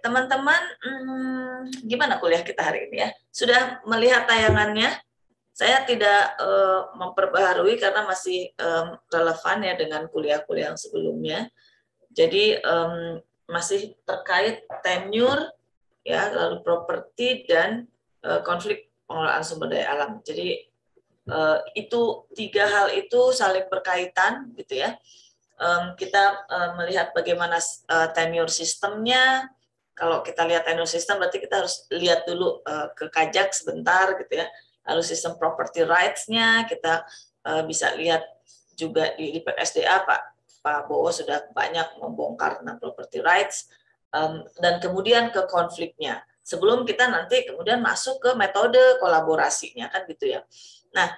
teman-teman, gimana kuliah kita hari ini ya? Sudah melihat tayangannya? Saya tidak memperbaharui karena masih relevan ya dengan kuliah-kuliah yang sebelumnya. Jadi masih terkait tenure, ya, lalu properti dan konflik pengelolaan sumber daya alam. Jadi itu tiga hal itu saling berkaitan, gitu ya. Kita melihat bagaimana tenure sistemnya. Kalau kita lihat tenure system, berarti kita harus lihat dulu ke Kajak sebentar, gitu ya. Lalu sistem property rights-nya kita bisa lihat juga di PSDA. Pak Bowo sudah banyak membongkar tentang property rights, dan kemudian ke konfliknya. Sebelum kita nanti kemudian masuk ke metode kolaborasinya, kan gitu ya. Nah,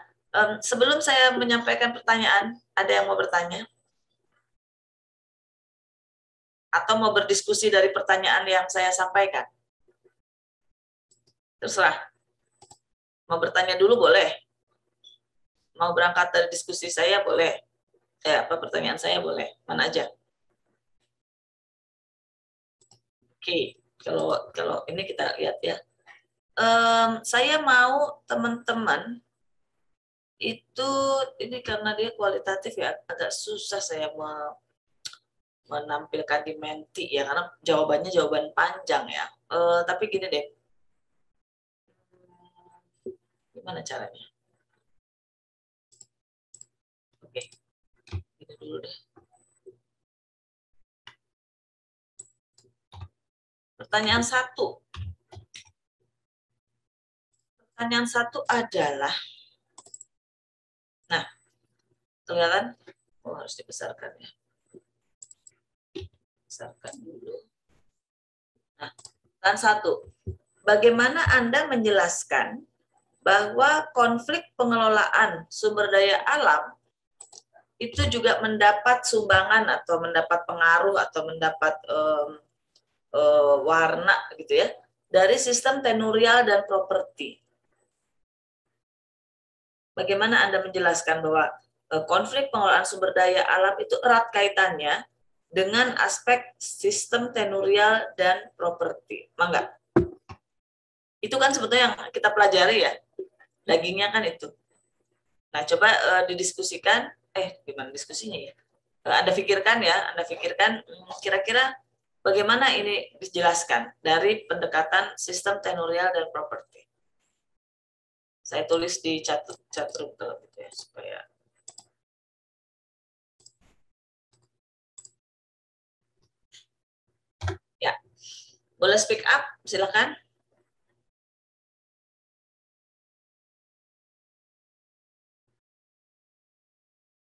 sebelum saya menyampaikan pertanyaan, ada yang mau bertanya? Atau mau berdiskusi dari pertanyaan yang saya sampaikan? Terserah. Mau bertanya dulu boleh. Mau berangkat dari diskusi saya boleh. Pertanyaan saya boleh. Mana aja. Oke, kalau ini kita lihat ya. Saya mau teman-teman itu, ini karena dia kualitatif ya, agak susah saya menampilkan di Menti ya, karena jawabannya jawaban panjang ya. Tapi gini deh, gimana caranya? Oke, gini dulu deh. Pertanyaan satu. Pertanyaan satu adalah, nah, kelihatan? Oh, harus dibesarkan ya. Besarkan dulu. Nah, pertanyaan satu. Bagaimana Anda menjelaskan bahwa konflik pengelolaan sumber daya alam itu juga mendapat sumbangan atau mendapat pengaruh atau mendapat warna gitu ya dari sistem tenurial dan properti. Bagaimana Anda menjelaskan bahwa konflik pengelolaan sumber daya alam itu erat kaitannya dengan aspek sistem tenurial dan properti? Mangga. Itu kan sebetulnya yang kita pelajari ya. Dagingnya kan itu. Nah, coba didiskusikan, gimana diskusinya ya? Anda pikirkan ya, Anda pikirkan kira-kira bagaimana ini dijelaskan dari pendekatan sistem tenurial dan properti. Saya tulis di chatroom gitu ya, supaya ya. Boleh speak up, silakan.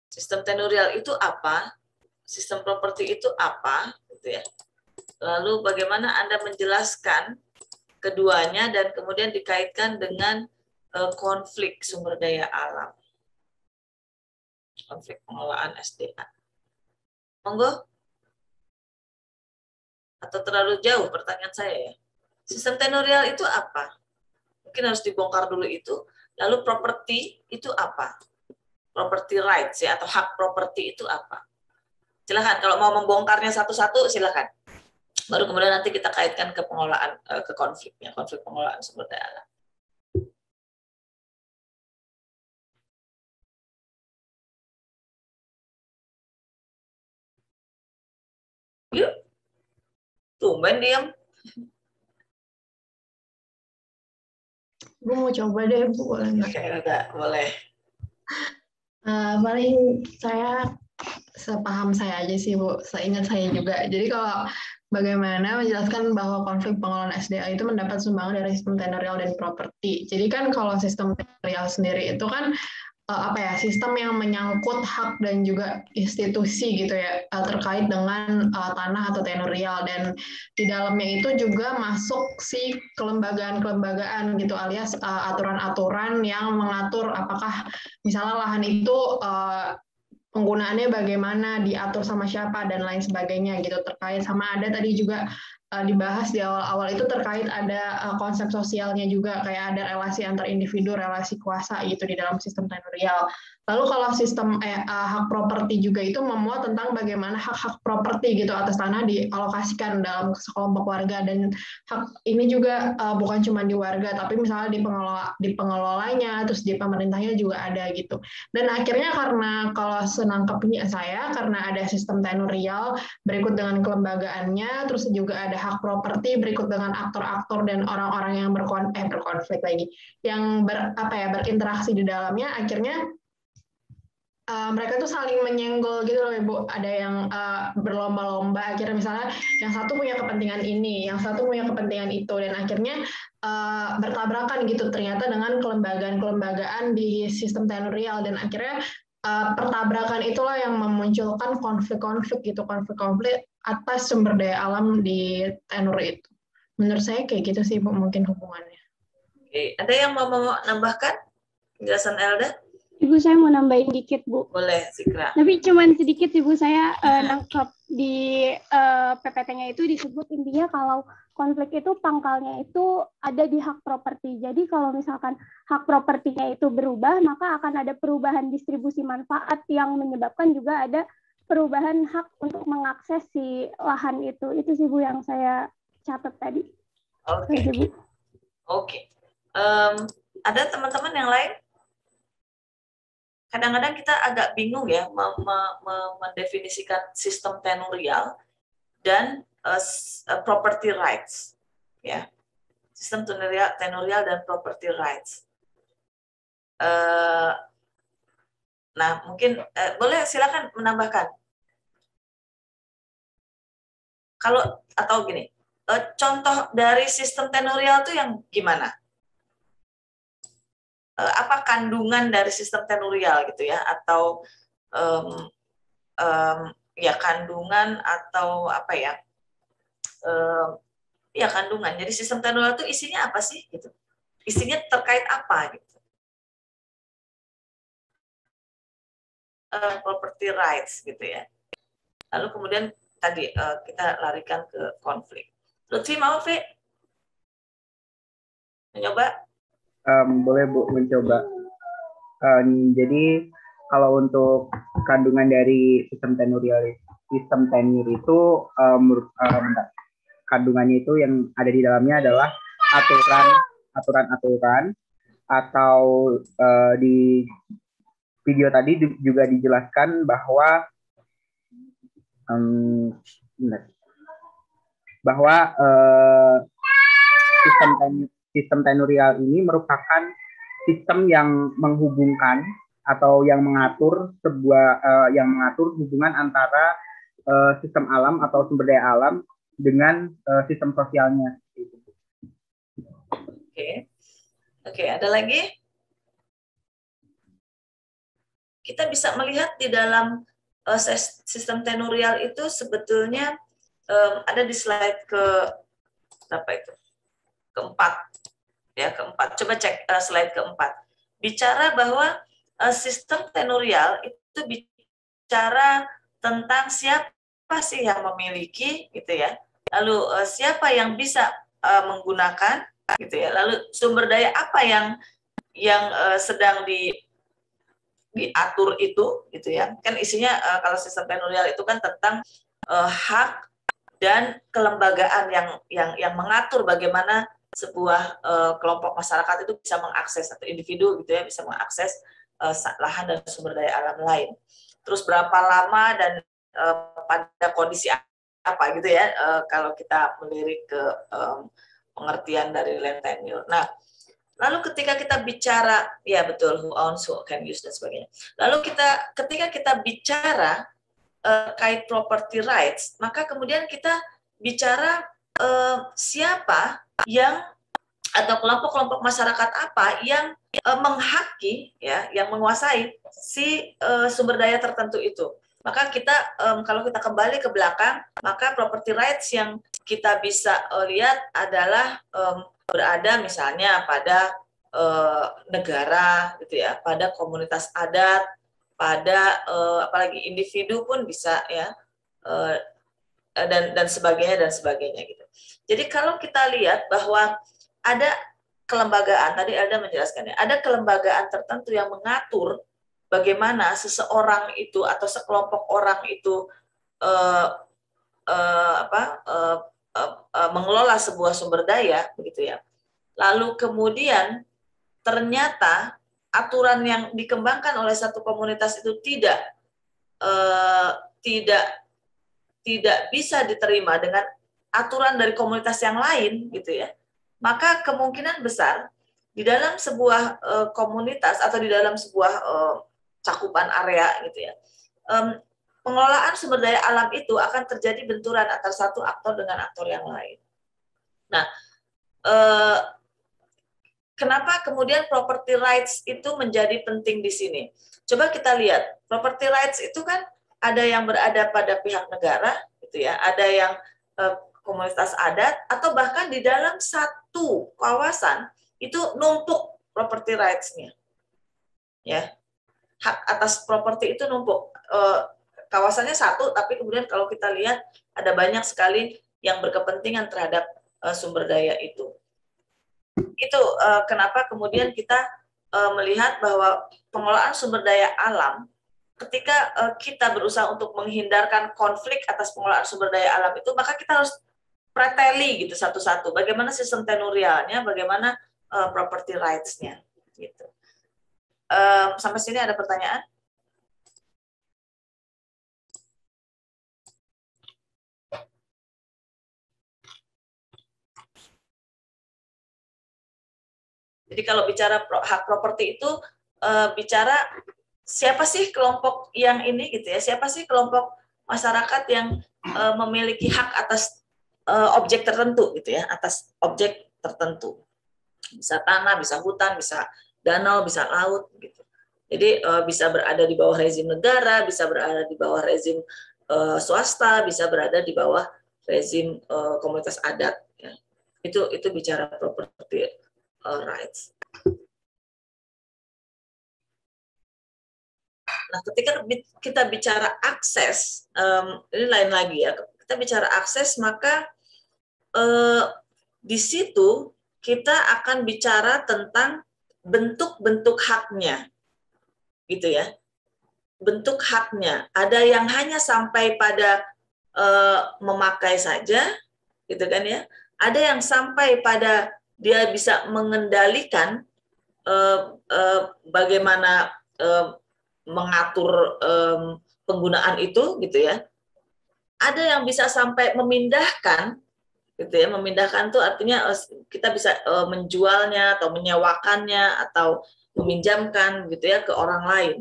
Sistem tenurial itu apa? Sistem properti itu apa? Gitu ya. Lalu bagaimana Anda menjelaskan keduanya dan kemudian dikaitkan dengan konflik sumber daya alam. Konflik pengelolaan SDA. Monggo. Atau terlalu jauh pertanyaan saya ya. Sistem tenurial itu apa? Mungkin harus dibongkar dulu itu. Lalu properti itu apa? Property rights ya, atau hak properti itu apa? Silakan, kalau mau membongkarnya satu-satu silakan. Baru kemudian nanti kita kaitkan ke pengelolaan, ke konfliknya, konflik pengelolaan sumber daya alam. Yuk, tumben diam. Bu mau coba deh, Bu, boleh nggak? Oke, udah, boleh. Paling saya sepaham saya aja sih, Bu. Seingat saya juga. Jadi kalau bagaimana menjelaskan bahwa konflik pengelolaan SDA itu mendapat sumbangan dari sistem tenurial dan properti. Jadi kan kalau sistem tenurial sendiri itu kan sistem yang menyangkut hak dan juga institusi gitu ya, terkait dengan tanah atau tenurial, dan di dalamnya itu juga masuk si kelembagaan gitu, alias aturan-aturan yang mengatur apakah misalnya lahan itu penggunaannya bagaimana, diatur sama siapa dan lain sebagainya gitu, terkait sama ada tadi juga dibahas di awal-awal itu terkait ada konsep sosialnya juga, kayak ada relasi antar individu, relasi kuasa gitu di dalam sistem tenurial. Lalu kalau sistem hak properti juga itu memuat tentang bagaimana hak-hak properti gitu atas tanah dialokasikan dalam sekelompok warga, dan hak ini juga bukan cuma di warga tapi misalnya di pengelolanya, terus di pemerintahnya juga ada gitu. Dan akhirnya karena kalau senangkapnya saya, karena ada sistem tenurial berikut dengan kelembagaannya, terus juga ada hak properti berikut dengan aktor-aktor dan orang-orang yang berkonflik lagi, yang berinteraksi di dalamnya, akhirnya mereka tuh saling menyenggol gitu loh Ibu. Ada yang berlomba-lomba, akhirnya misalnya yang satu punya kepentingan ini, yang satu punya kepentingan itu, dan akhirnya bertabrakan gitu ternyata dengan kelembagaan-kelembagaan di sistem tenurial, dan akhirnya pertabrakan itulah yang memunculkan konflik-konflik gitu, konflik-konflik atas sumber daya alam di tenur itu. Menurut saya kayak gitu sih Bu, mungkin hubungannya. Oke. Ada yang mau nambahkan penjelasan Elda? Ibu, saya mau nambahin dikit, Bu. Boleh, Zikra. Tapi cuman sedikit, Ibu. Saya nangkep di PPT-nya itu disebut intinya kalau konflik itu pangkalnya itu ada di hak properti. Jadi kalau misalkan hak propertinya itu berubah, maka akan ada perubahan distribusi manfaat yang menyebabkan juga ada perubahan hak untuk mengakses si lahan itu. Itu sih Bu yang saya catat tadi. Oke. Oke. Ada teman-teman yang lain? Kadang-kadang kita agak bingung ya mendefinisikan sistem tenurial dan property rights, ya, sistem tenurial dan property rights. Nah, mungkin boleh silakan menambahkan. Kalau atau gini, contoh dari sistem tenurial itu yang gimana? Apa kandungan dari sistem tenurial gitu ya, atau ya kandungan atau apa ya, ya kandungan. Jadi sistem tenurial itu isinya apa sih gitu, isinya terkait apa gitu. Property rights gitu ya. Lalu kemudian tadi kita larikan ke konflik. Lutfi mau Vi mencoba? Boleh Bu mencoba. Jadi kalau untuk kandungan dari sistem tenur itu kandungannya itu yang ada di dalamnya adalah aturan-aturan, atau di video tadi juga dijelaskan bahwa sistem tenurial ini merupakan sistem yang menghubungkan atau yang mengatur hubungan antara sistem alam atau sumber daya alam dengan sistem sosialnya. Oke, ada lagi? Kita bisa melihat di dalam sistem tenurial itu sebetulnya ada di slide ke berapa itu? Keempat. Ya, keempat. Coba cek slide keempat. Bicara bahwa sistem tenurial itu bicara tentang siapa sih yang memiliki, gitu ya. Lalu siapa yang bisa menggunakan, gitu ya. Lalu sumber daya apa yang sedang diatur itu, gitu ya. Kan isinya kalau sistem tenurial itu kan tentang hak dan kelembagaan yang mengatur bagaimana sebuah kelompok masyarakat itu bisa mengakses, atau individu gitu ya, bisa mengakses lahan dan sumber daya alam lain. Terus berapa lama dan pada kondisi apa gitu ya, kalau kita melirik ke pengertian dari land tenure. Nah, lalu ketika kita bicara, ya betul, who owns, who can use dan sebagainya. Lalu ketika kita bicara kait property rights, maka kemudian kita bicara siapa yang atau kelompok-kelompok masyarakat apa yang menghaki ya, yang menguasai si sumber daya tertentu itu. Maka kita kalau kita kembali ke belakang, maka property rights yang kita bisa lihat adalah berada misalnya pada negara gitu ya, pada komunitas adat, pada apalagi individu pun bisa ya, dan sebagainya gitu. Jadi kalau kita lihat bahwa ada kelembagaan, tadi Alda menjelaskan ya, ada kelembagaan tertentu yang mengatur bagaimana seseorang itu atau sekelompok orang itu mengelola sebuah sumber daya, begitu ya. Lalu kemudian ternyata aturan yang dikembangkan oleh satu komunitas itu tidak bisa diterima dengan aturan dari komunitas yang lain, gitu ya. Maka kemungkinan besar di dalam sebuah komunitas atau di dalam sebuah cakupan area, gitu ya, pengelolaan sumber daya alam itu akan terjadi benturan antara satu aktor dengan aktor yang lain. Nah, kenapa kemudian property rights itu menjadi penting di sini? Coba kita lihat, property rights itu kan ada yang berada pada pihak negara, gitu ya, ada yang komunitas adat, atau bahkan di dalam satu kawasan itu numpuk property rights-nya, ya, hak atas properti itu numpuk. Kawasannya satu, tapi kemudian kalau kita lihat ada banyak sekali yang berkepentingan terhadap sumber daya itu. Itu kenapa kemudian kita melihat bahwa pengelolaan sumber daya alam, ketika kita berusaha untuk menghindarkan konflik atas pengelolaan sumber daya alam itu, maka kita harus preteli gitu satu-satu. Bagaimana sistem tenurialnya, bagaimana property rights-nya. Gitu. Sampai sini ada pertanyaan? Jadi kalau bicara hak properti itu bicara siapa sih kelompok yang ini gitu ya, siapa sih kelompok masyarakat yang memiliki hak atas objek tertentu gitu ya, atas objek tertentu. Bisa tanah, bisa hutan, bisa danau, bisa laut gitu. Jadi bisa berada di bawah rezim negara, bisa berada di bawah rezim swasta, bisa berada di bawah rezim komunitas adat ya. Itu bicara property rights. Nah, ketika kita bicara akses, ini lain lagi ya. Kita bicara akses, maka di situ kita akan bicara tentang bentuk-bentuk haknya, gitu ya. Bentuk haknya. Ada yang hanya sampai pada memakai saja, gitu kan ya. Ada yang sampai pada dia bisa mengendalikan bagaimana mengatur penggunaan itu, gitu ya. Ada yang bisa sampai memindahkan, gitu ya. Memindahkan itu artinya kita bisa menjualnya atau menyewakannya atau meminjamkan, gitu ya, ke orang lain.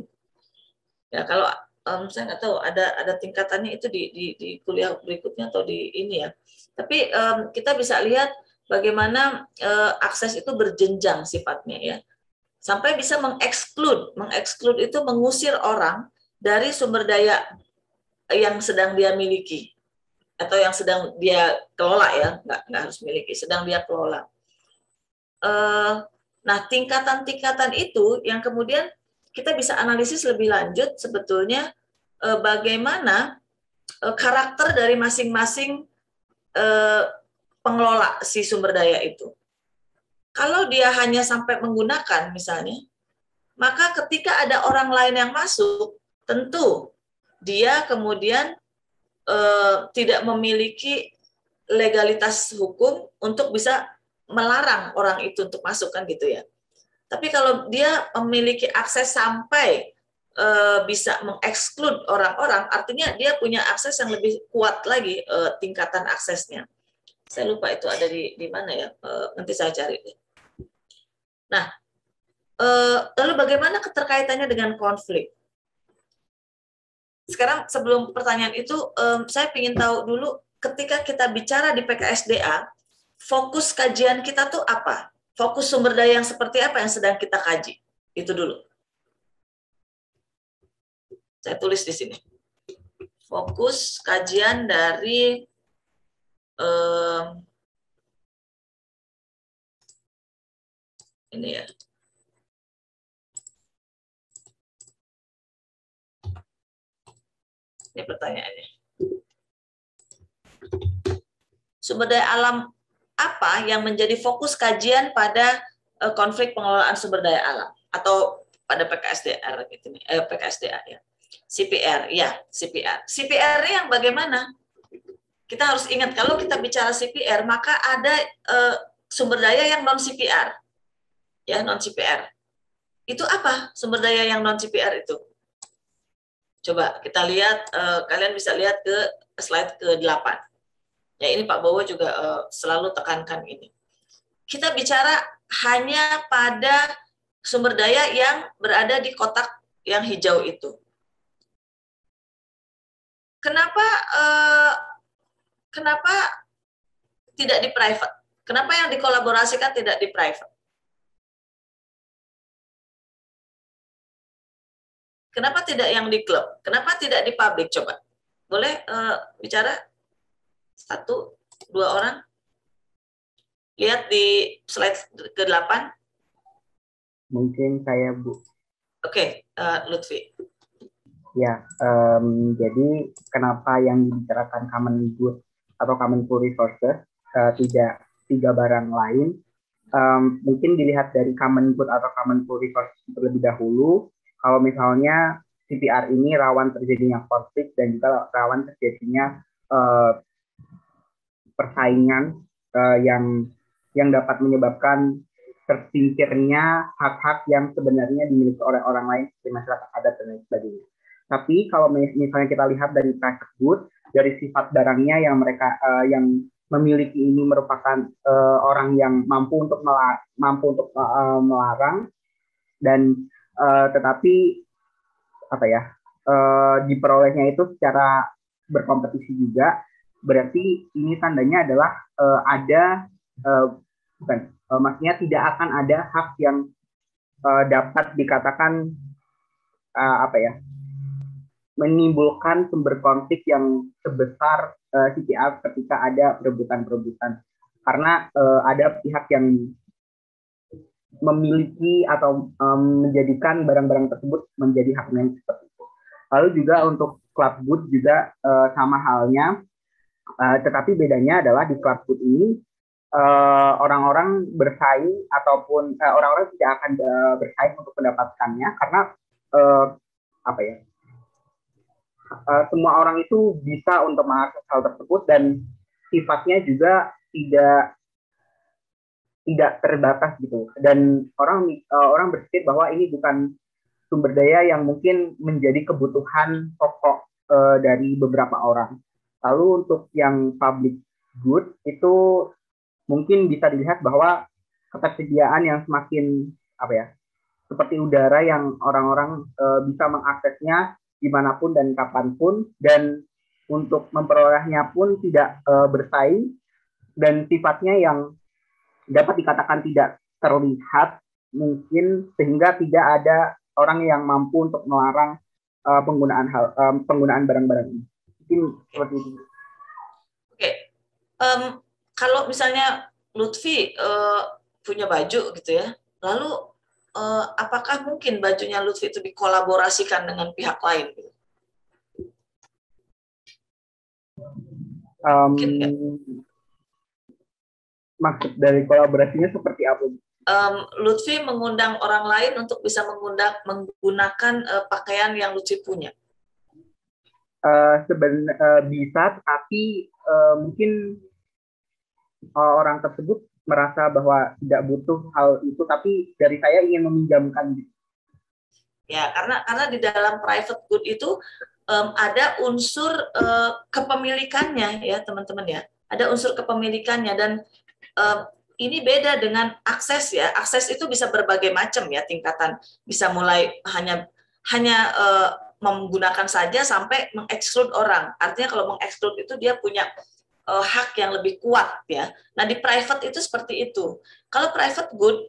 Ya kalau saya nggak tahu ada tingkatannya itu di kuliah berikutnya atau di ini ya. Tapi kita bisa lihat bagaimana akses itu berjenjang sifatnya ya. Sampai bisa mengeksklud itu mengusir orang dari sumber daya yang sedang dia miliki atau yang sedang dia kelola ya, nggak harus miliki, sedang dia kelola. Nah, tingkatan-tingkatan itu yang kemudian kita bisa analisis lebih lanjut sebetulnya bagaimana karakter dari masing-masing pengelola si sumber daya itu. Kalau dia hanya sampai menggunakan misalnya, maka ketika ada orang lain yang masuk, tentu dia kemudian tidak memiliki legalitas hukum untuk bisa melarang orang itu untuk masuk kan gitu ya. Tapi kalau dia memiliki akses sampai bisa mengeksklud orang-orang, artinya dia punya akses yang lebih kuat lagi tingkatan aksesnya. Saya lupa itu ada di mana ya, nanti saya cari. Nah, lalu bagaimana keterkaitannya dengan konflik? Sekarang sebelum pertanyaan itu, saya ingin tahu dulu ketika kita bicara di PKSDA, fokus kajian kita tuh apa? Fokus sumber daya yang seperti apa yang sedang kita kaji? Itu dulu. Saya tulis di sini. Fokus kajian dari ini ya. Ini pertanyaannya. sumber daya alam apa yang menjadi fokus kajian pada konflik pengelolaan sumber daya alam atau pada PKSDR gitu nih, PKSDA ya. CPR, ya, CPR. CPR yang bagaimana? Kita harus ingat kalau kita bicara CPR, maka ada sumber daya yang non CPR. Ya, non CPR. Itu apa sumber daya yang non CPR itu? Coba kita lihat, kalian bisa lihat ke slide ke-8. Ya, ini Pak Bowo juga selalu tekankan ini. Kita bicara hanya pada sumber daya yang berada di kotak yang hijau itu. Kenapa tidak di private? Kenapa yang dikolaborasikan tidak di private? Kenapa tidak yang di klub? Kenapa tidak di publik? Coba, boleh bicara 1, 2 orang? Lihat di slide ke-8. Mungkin saya, Bu. Oke, Lutfi. Ya, jadi kenapa yang dibicarakan common good atau common pool resources tidak 3 barang lain? Mungkin dilihat dari common good atau common pool resources terlebih dahulu. Kalau misalnya CPR ini rawan terjadinya konflik dan juga rawan terjadinya persaingan yang dapat menyebabkan tersingkirnya hak-hak yang sebenarnya dimiliki oleh orang lain seperti masyarakat adat dan lain sebagainya. Tapi kalau misalnya kita lihat dari private good, dari sifat barangnya yang mereka yang memiliki ini merupakan orang yang mampu untuk melarang dan tetapi apa ya diperolehnya itu secara berkompetisi juga, berarti ini tandanya adalah maksudnya tidak akan ada hak yang dapat dikatakan menimbulkan sumber konflik yang sebesar CPR ketika ada perebutan-perebutan, karena ada pihak yang memiliki atau menjadikan barang-barang tersebut menjadi haknya seperti itu. Lalu juga untuk club good juga sama halnya, tetapi bedanya adalah di club good ini orang-orang bersaing ataupun orang-orang tidak akan bersaing untuk mendapatkannya karena semua orang itu bisa untuk mengakses hal tersebut dan sifatnya juga tidak terbatas gitu, dan orang berpikir bahwa ini bukan sumber daya yang mungkin menjadi kebutuhan pokok dari beberapa orang. Lalu untuk yang public good itu mungkin bisa dilihat bahwa ketersediaan yang semakin seperti udara yang orang-orang bisa mengaksesnya dimanapun dan kapanpun, dan untuk memperolehnya pun tidak bersaing dan sifatnya yang dapat dikatakan tidak terlihat mungkin, sehingga tidak ada orang yang mampu untuk melarang penggunaan barang-barang ini. Mungkin seperti itu. Oke. Kalau misalnya Lutfi punya baju gitu ya, lalu apakah mungkin bajunya Lutfi itu dikolaborasikan dengan pihak lain? Gitu? Mungkin maksud dari kolaborasinya seperti apa? Lutfi mengundang orang lain untuk bisa menggunakan pakaian yang Lutfi punya. Bisa, tapi mungkin orang tersebut merasa bahwa tidak butuh hal itu, tapi dari saya ingin meminjamkan. Ya, karena di dalam private good itu ada unsur kepemilikannya ya teman-teman ya, ada unsur kepemilikannya, dan ini beda dengan akses ya. Akses itu bisa berbagai macam ya tingkatan, bisa mulai hanya menggunakan saja sampai mengeksklud orang. Artinya kalau mengeksklud itu dia punya hak yang lebih kuat ya. Nah di private itu seperti itu. Kalau private good,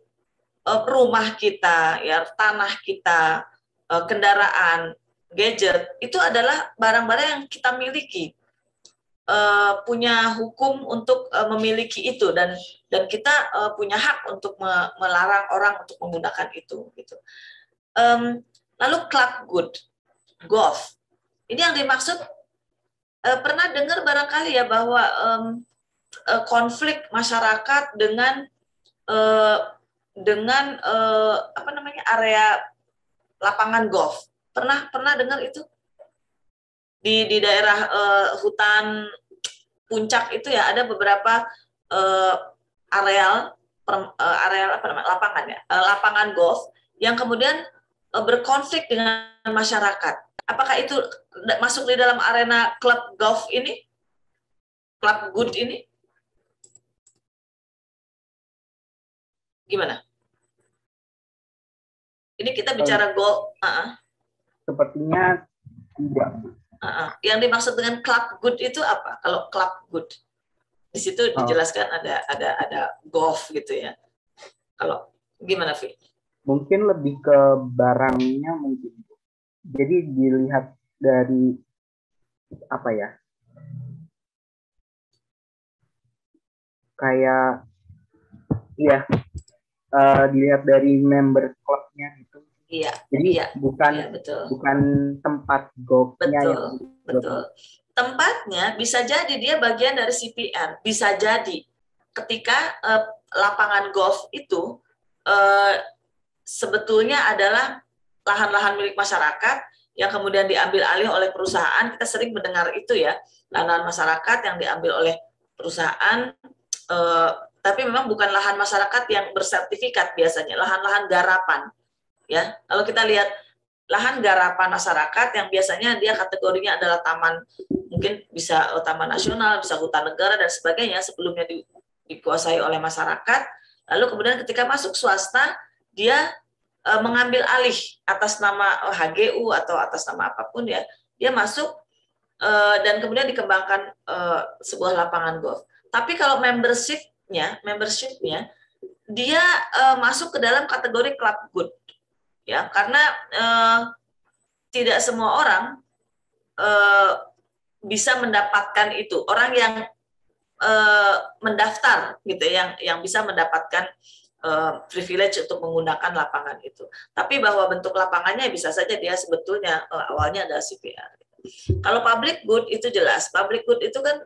rumah kita ya, tanah kita, kendaraan, gadget itu adalah barang-barang yang kita miliki, punya hukum untuk memiliki itu, dan kita punya hak untuk melarang orang untuk menggunakan itu gitu. Lalu club good, golf, ini yang dimaksud. Pernah dengar barangkali ya bahwa konflik masyarakat dengan apa namanya area lapangan golf. Pernah dengar itu di daerah hutan Puncak itu ya, ada beberapa areal apa namanya lapangan ya, lapangan golf yang kemudian berkonflik dengan masyarakat. Apakah itu masuk di dalam arena klub golf ini, klub good ini? Gimana? Ini kita bicara golf. Sepertinya tidak. Yang dimaksud dengan club good itu apa? Kalau club good di situ dijelaskan ada golf gitu ya. Kalau gimana, Vi? Mungkin lebih ke barangnya mungkin. Jadi dilihat dari apa ya? Kayak iya, dilihat dari member klubnya gitu. Iya. Jadi iya, bukan iya, betul. bukan tempat golfnya betul. Tempatnya bisa jadi dia bagian dari CPR, bisa jadi ketika lapangan golf itu sebetulnya adalah lahan-lahan milik masyarakat yang kemudian diambil alih oleh perusahaan. Kita sering mendengar itu ya, lahan masyarakat yang diambil oleh perusahaan, tapi memang bukan lahan masyarakat yang bersertifikat biasanya, lahan-lahan garapan. Ya, kalau kita lihat lahan garapan masyarakat yang biasanya dia kategorinya adalah taman, mungkin bisa taman nasional, bisa hutan negara dan sebagainya, sebelumnya dikuasai oleh masyarakat, lalu kemudian ketika masuk swasta dia mengambil alih atas nama HGU atau atas nama apapun ya, dia masuk dan kemudian dikembangkan sebuah lapangan golf. Tapi kalau membershipnya dia masuk ke dalam kategori club good. Ya, karena tidak semua orang bisa mendapatkan itu. Orang yang mendaftar gitu, yang bisa mendapatkan privilege untuk menggunakan lapangan itu. Tapi bahwa bentuk lapangannya bisa saja dia sebetulnya awalnya adalah CPR. Kalau public good itu jelas. Public good itu kan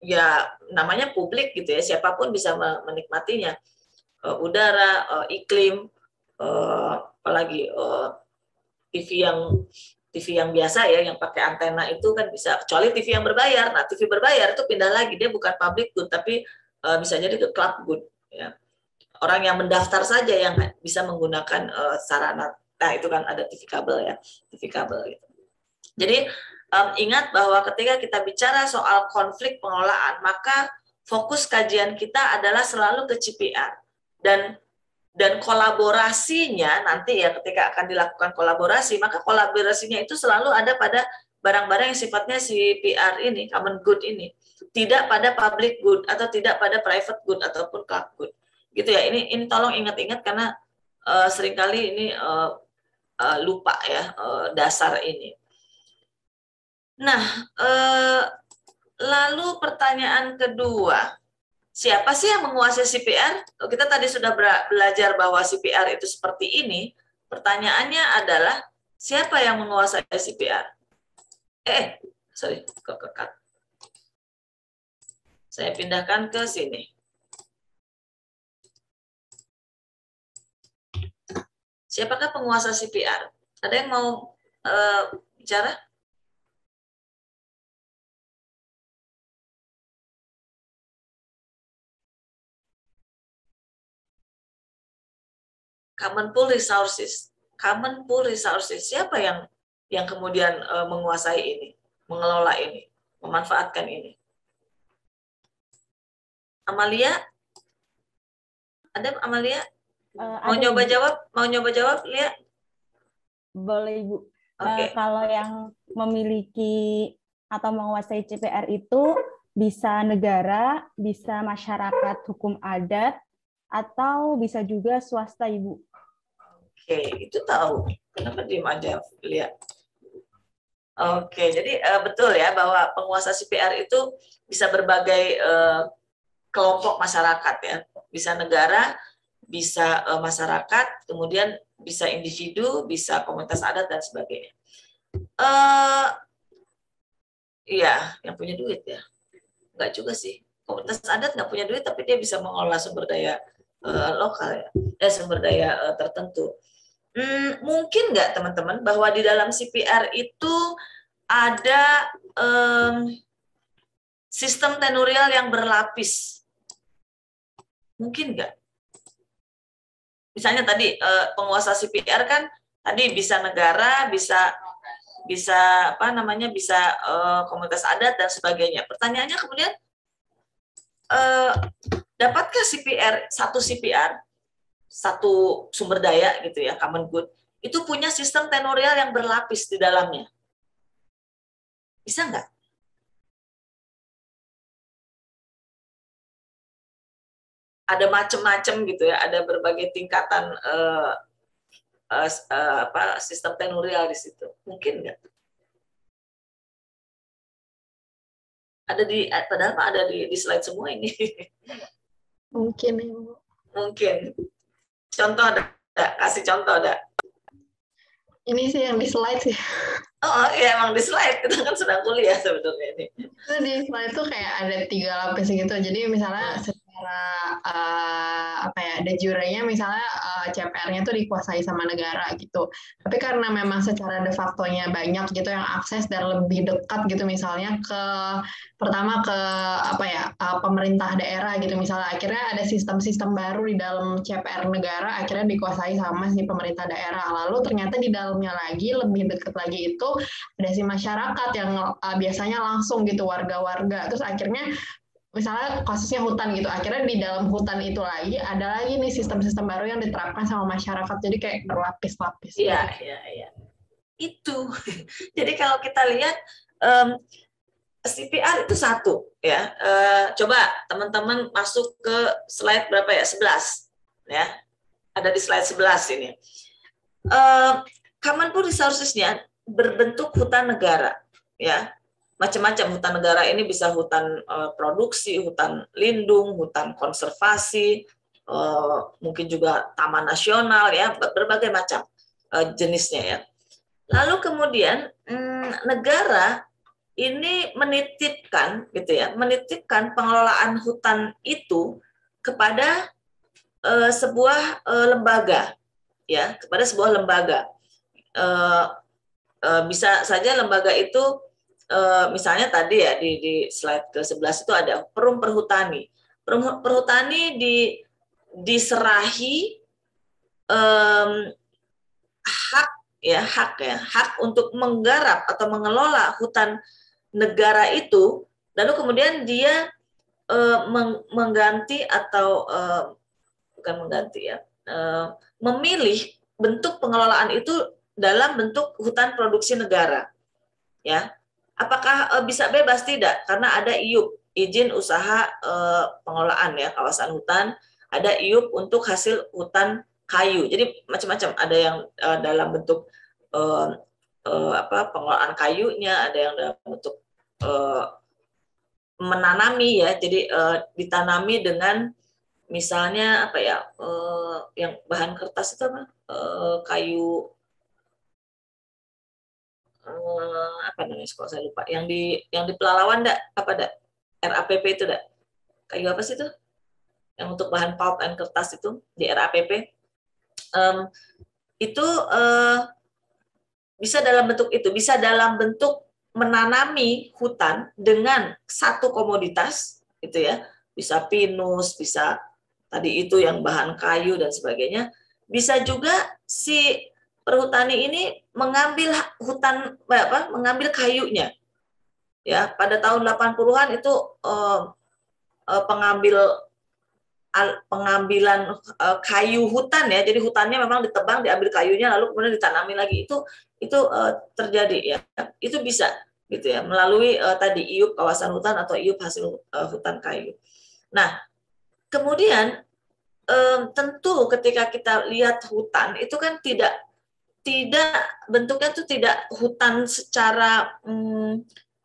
ya namanya publik gitu ya. Siapapun bisa menikmatinya. Udara, iklim, apalagi TV yang biasa ya, yang pakai antena itu kan bisa, kecuali TV yang berbayar. Nah, TV berbayar itu pindah lagi, dia bukan public good tapi bisa jadi ke club good ya. Orang yang mendaftar saja yang bisa menggunakan sarana. Nah, itu kan ada TV kabel ya, TV kabel gitu. Jadi ingat bahwa ketika kita bicara soal konflik pengelolaan, maka fokus kajian kita adalah selalu ke CPR dan kolaborasinya nanti ya, ketika akan dilakukan kolaborasi, maka kolaborasinya itu selalu ada pada barang-barang yang sifatnya CPR ini, common good ini, tidak pada public good atau tidak pada private good ataupun club good, gitu ya. Ini tolong ingat-ingat karena seringkali ini lupa ya dasar ini. Nah, lalu pertanyaan kedua, siapa sih yang menguasai CPR? Kita tadi sudah belajar bahwa CPR itu seperti ini. Pertanyaannya adalah, siapa yang menguasai CPR? Kekat. Saya pindahkan ke sini. Siapakah penguasa CPR? Ada yang mau bicara? Common pool resources. Siapa yang kemudian menguasai ini, mengelola ini, memanfaatkan ini? Amalia? Ada Amalia? Mau nyoba jawab, Lia? Boleh, Ibu. Okay. Kalau yang memiliki atau menguasai CPR itu bisa negara, bisa masyarakat hukum adat, atau bisa juga swasta, Ibu. Oke, itu tahu. Kenapa diem aja, lihat. Oke, jadi betul ya bahwa penguasa CPR itu bisa berbagai kelompok masyarakat ya. Bisa negara, bisa masyarakat, kemudian bisa individu, bisa komunitas adat dan sebagainya. Iya, yang punya duit ya. Enggak juga sih. komunitas adat nggak punya duit tapi dia bisa mengolah sumber daya lokal ya, sumber daya tertentu. Mungkin nggak teman-teman bahwa di dalam CPR itu ada sistem tenurial yang berlapis? Mungkin nggak? Misalnya tadi penguasa CPR kan tadi bisa negara, bisa apa namanya, bisa komunitas adat dan sebagainya. Pertanyaannya kemudian, dapatkah CPR satu sumber daya gitu ya, common good, itu punya sistem tenurial yang berlapis di dalamnya? Bisa nggak? Ada macam-macam gitu ya, ada berbagai tingkatan sistem tenurial di situ. Mungkin nggak? Padahal ada di slide semua ini. Mungkin ya, Bu. Mungkin. Contoh ada? Kasih contoh ada? Ini sih yang di slide sih. Oh ya, emang di slide, kita kan sedang kuliah sebetulnya ini. Itu di slide tuh kayak ada 3 lapis gitu. Jadi misalnya secara de jure-nya misalnya CPR-nya tuh dikuasai sama negara gitu. Tapi karena memang secara de facto-nya banyak gitu yang akses dan lebih dekat gitu, misalnya pertama ke pemerintah daerah gitu, misalnya akhirnya ada sistem-sistem baru di dalam CPR negara akhirnya dikuasai sama si pemerintah daerah. Lalu ternyata di dalamnya lagi lebih dekat lagi itu ada si masyarakat yang biasanya langsung gitu, warga-warga. Terus akhirnya misalnya kasusnya hutan gitu, akhirnya di dalam hutan itu lagi ada lagi nih sistem-sistem baru yang diterapkan sama masyarakat, jadi kayak berlapis-lapis. Iya. Itu. Jadi kalau kita lihat CPR itu satu ya. Coba teman-teman masuk ke slide berapa ya? 11 ya. Ada di slide 11 ini. Common Pool Resources-nya berbentuk hutan negara ya. Macam-macam hutan negara ini, bisa hutan produksi, hutan lindung, hutan konservasi, mungkin juga taman nasional ya, berbagai macam jenisnya ya. Lalu kemudian negara ini menitipkan gitu ya, menitipkan pengelolaan hutan itu kepada sebuah lembaga ya, kepada sebuah lembaga. Bisa saja lembaga itu misalnya tadi ya di slide ke-11 itu ada perum perhutani. Perum perhutani diserahi hak untuk menggarap atau mengelola hutan negara itu, lalu kemudian dia mengganti atau bukan mengganti ya, memilih bentuk pengelolaan itu dalam bentuk hutan produksi negara ya. Apakah bisa bebas? Tidak, karena ada IUP, izin usaha pengelolaan ya kawasan hutan, ada IUP untuk hasil hutan kayu. Jadi macam-macam, ada yang dalam bentuk pengelolaan kayunya, ada yang dalam bentuk menanami ya. Jadi ditanami dengan misalnya yang bahan kertas itu apa? Kayu apa namanya, kalau saya lupa, yang di Pelalawan RAPP itu kayu apa sih itu yang untuk bahan pulp and kertas itu di RAPP itu bisa dalam bentuk itu, bisa dalam bentuk menanami hutan dengan satu komoditas gitu ya, bisa pinus, bisa tadi itu yang bahan kayu dan sebagainya. Bisa juga si perhutani ini mengambil hutan mengambil kayunya ya. Pada tahun 80-an itu pengambilan kayu hutan ya. Jadi hutannya memang ditebang, diambil kayunya, lalu kemudian ditanami lagi. Itu terjadi ya. Itu bisa gitu ya, melalui tadi IUP kawasan hutan atau IUP hasil hutan kayu. Nah, kemudian tentu ketika kita lihat hutan itu kan tidak bentuknya itu tidak hutan secara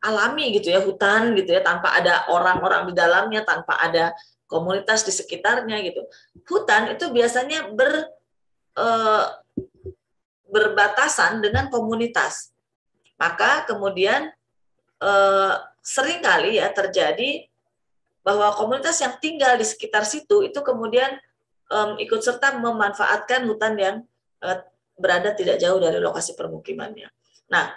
alami gitu ya, hutan gitu ya, tanpa ada orang-orang di dalamnya, tanpa ada komunitas di sekitarnya gitu. Hutan itu biasanya berbatasan dengan komunitas. Maka kemudian seringkali ya terjadi bahwa komunitas yang tinggal di sekitar situ itu kemudian ikut serta memanfaatkan hutan yang berada tidak jauh dari lokasi permukimannya. Nah,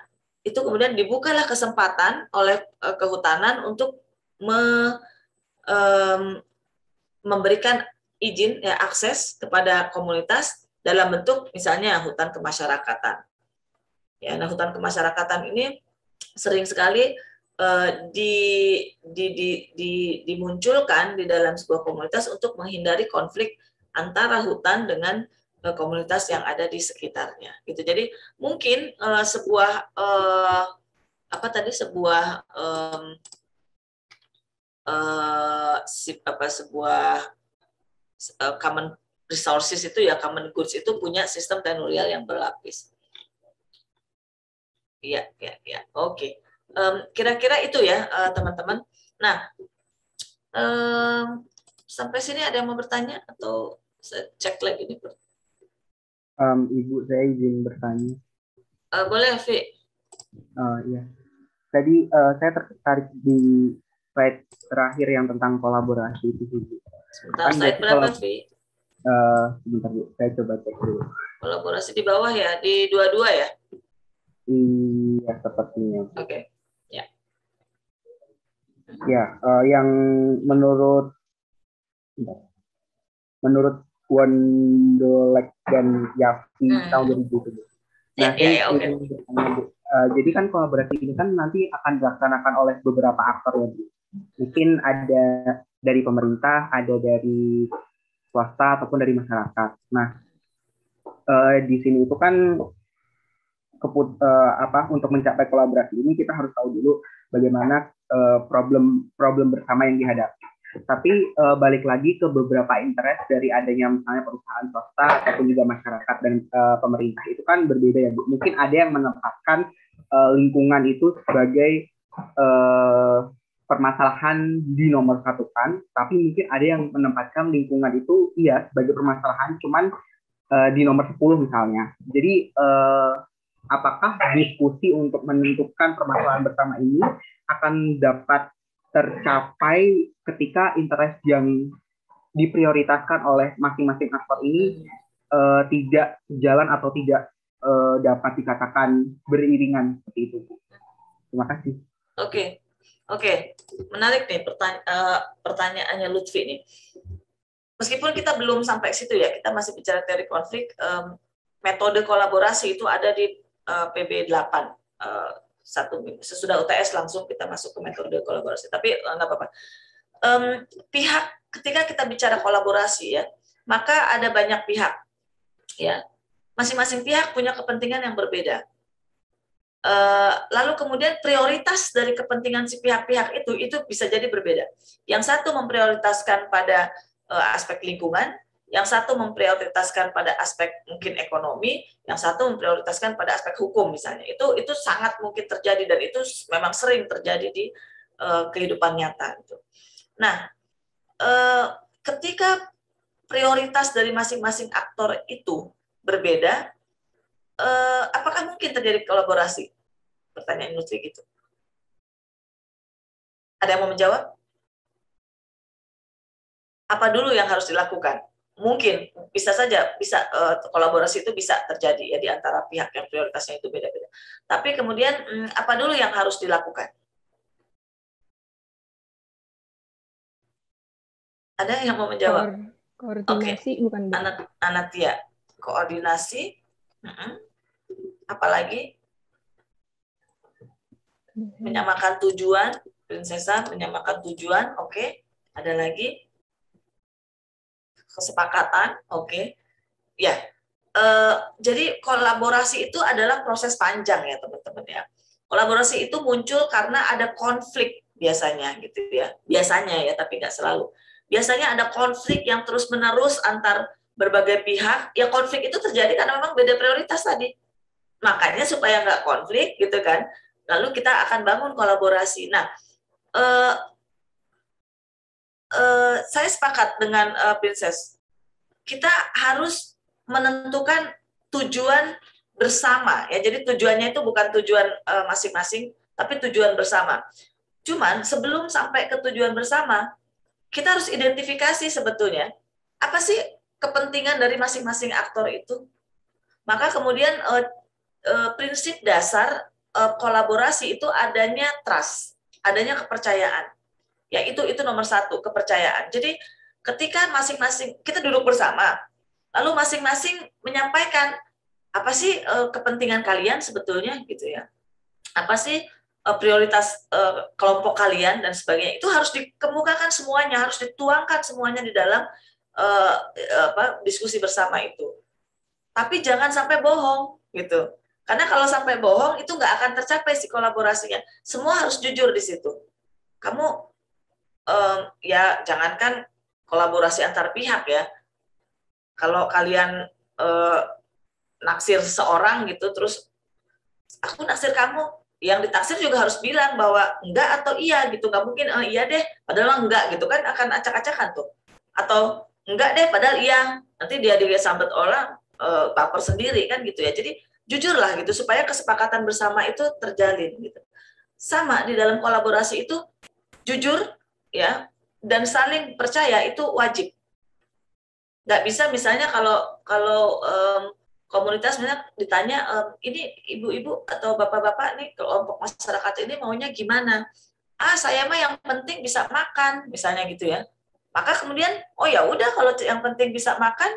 itu kemudian dibukalah kesempatan oleh kehutanan untuk memberikan izin ya akses kepada komunitas dalam bentuk misalnya hutan kemasyarakatan. Ya, nah hutan kemasyarakatan ini sering sekali dimunculkan di dalam sebuah komunitas untuk menghindari konflik antara hutan dengan komunitas yang ada di sekitarnya. Gitu. Jadi mungkin sebuah common resources itu ya, common goods itu punya sistem tenurial yang berlapis. Iya, oke. Kira-kira itu ya teman-teman. Nah, sampai sini ada yang mau bertanya atau saya cek lagi nih? Ibu, saya izin bertanya. Boleh, Vi. Iya. Tadi saya tertarik di slide terakhir yang tentang kolaborasi itu, Bu. Sebentar, slide berapa, Vi? Sebentar, Bu. Saya coba cek dulu. Kolaborasi di bawah ya, di 22 ya? Iya, sepertinya. Oke. Ya. Ya, yang menurut Wondolek dan Yafi tahun 2000. Nah, oke. Jadi kan kolaborasi ini kan nanti akan dilaksanakan oleh beberapa aktor ya, Bu. Mungkin ada dari pemerintah, ada dari swasta ataupun dari masyarakat. Nah, di sini itu kan untuk mencapai kolaborasi ini kita harus tahu dulu bagaimana problem bersama yang dihadapi. Tapi balik lagi ke beberapa interest dari adanya misalnya perusahaan swasta ataupun juga masyarakat dan pemerintah itu kan berbeda ya, Bu. Mungkin ada yang menempatkan lingkungan itu sebagai permasalahan di nomor satu kan, tapi mungkin ada yang menempatkan lingkungan itu iya sebagai permasalahan cuman di nomor 10 misalnya. Jadi apakah diskusi untuk menentukan permasalahan bersama ini akan dapat tercapai ketika interest yang diprioritaskan oleh masing-masing aktor ini tidak jalan atau tidak dapat dikatakan beriringan seperti itu. Terima kasih. Oke. Menarik nih pertanyaannya Lutfi nih. Meskipun kita belum sampai situ ya, kita masih bicara teori konflik, metode kolaborasi itu ada di PB 8. Sesudah UTS langsung kita masuk ke metode kolaborasi. Tapi nggak apa-apa. Ketika kita bicara kolaborasi ya, maka ada banyak pihak. Ya, masing-masing pihak punya kepentingan yang berbeda. Lalu kemudian prioritas dari kepentingan si pihak-pihak itu bisa jadi berbeda. Yang satu memprioritaskan pada aspek lingkungan, yang satu memprioritaskan pada aspek mungkin ekonomi, yang satu memprioritaskan pada aspek hukum misalnya. Itu sangat mungkin terjadi dan itu memang sering terjadi di kehidupan nyata. Nah, ketika prioritas dari masing-masing aktor itu berbeda, apakah mungkin terjadi kolaborasi? Pertanyaan industri gitu. Ada yang mau menjawab? Apa dulu yang harus dilakukan? Mungkin bisa saja kolaborasi itu bisa terjadi ya di antara pihak yang prioritasnya itu beda-beda. Tapi kemudian apa dulu yang harus dilakukan? Ada yang mau menjawab? Koordinasi bukan, Bu? Anatia, koordinasi. Apalagi? Menyamakan tujuan, Prinsesa menyamakan tujuan, oke. Ada lagi? Kesepakatan, oke. Ya, jadi kolaborasi itu adalah proses panjang ya teman-teman ya. Kolaborasi itu muncul karena ada konflik biasanya gitu ya. Biasanya ya, tapi nggak selalu. Biasanya ada konflik yang terus-menerus antar berbagai pihak. Ya konflik itu terjadi karena memang beda prioritas tadi. Makanya supaya nggak konflik gitu kan, lalu kita akan bangun kolaborasi. Nah, saya sepakat dengan Princess. Kita harus menentukan tujuan bersama ya. Jadi tujuannya itu bukan tujuan masing-masing, tapi tujuan bersama. Cuman sebelum sampai ke tujuan bersama, kita harus identifikasi sebetulnya apa sih kepentingan dari masing-masing aktor itu. Maka kemudian prinsip dasar kolaborasi itu adanya trust, adanya kepercayaan. Ya itu nomor satu, kepercayaan. Jadi ketika masing-masing kita duduk bersama, lalu masing-masing menyampaikan apa sih kepentingan kalian sebetulnya gitu ya. Apa sih prioritas kelompok kalian dan sebagainya. Itu harus dikemukakan semuanya, harus dituangkan semuanya di dalam diskusi bersama itu. Tapi jangan sampai bohong gitu. Karena kalau sampai bohong itu nggak akan tercapai si kolaborasinya. Semua harus jujur di situ. Kamu ya jangankan kolaborasi antar pihak ya. Kalau kalian naksir seseorang gitu, terus aku naksir kamu, yang ditaksir juga harus bilang bahwa enggak atau iya gitu. Nggak mungkin iya deh, padahal enggak gitu kan, akan acak-acakan tuh. Atau enggak deh, padahal iya. Nanti dia sambet orang baper sendiri kan gitu ya. Jadi jujurlah gitu supaya kesepakatan bersama itu terjalin gitu. Sama di dalam kolaborasi itu jujur ya dan saling percaya itu wajib. Nggak bisa misalnya kalau komunitas misalnya ditanya ini ibu-ibu atau bapak-bapak nih kelompok masyarakat ini maunya gimana? Saya mah yang penting bisa makan misalnya gitu ya. Maka kemudian oh ya udah kalau yang penting bisa makan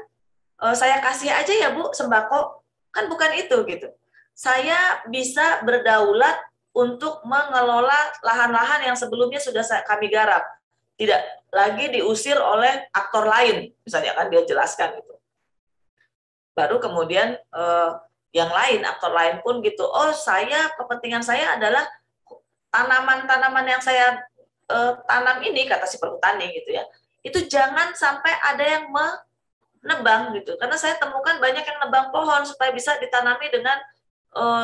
saya kasih aja ya Bu sembako. Kan bukan itu gitu. Saya bisa berdaulat untuk mengelola lahan-lahan yang sebelumnya sudah kami garap. Tidak lagi diusir oleh aktor lain, misalnya kan dia jelaskan gitu. Baru kemudian yang lain, aktor lain pun gitu, kepentingan saya adalah tanaman-tanaman yang saya tanam ini, kata si perhutani gitu ya, itu jangan sampai ada yang menebang gitu, karena saya temukan banyak yang nebang pohon supaya bisa ditanami dengan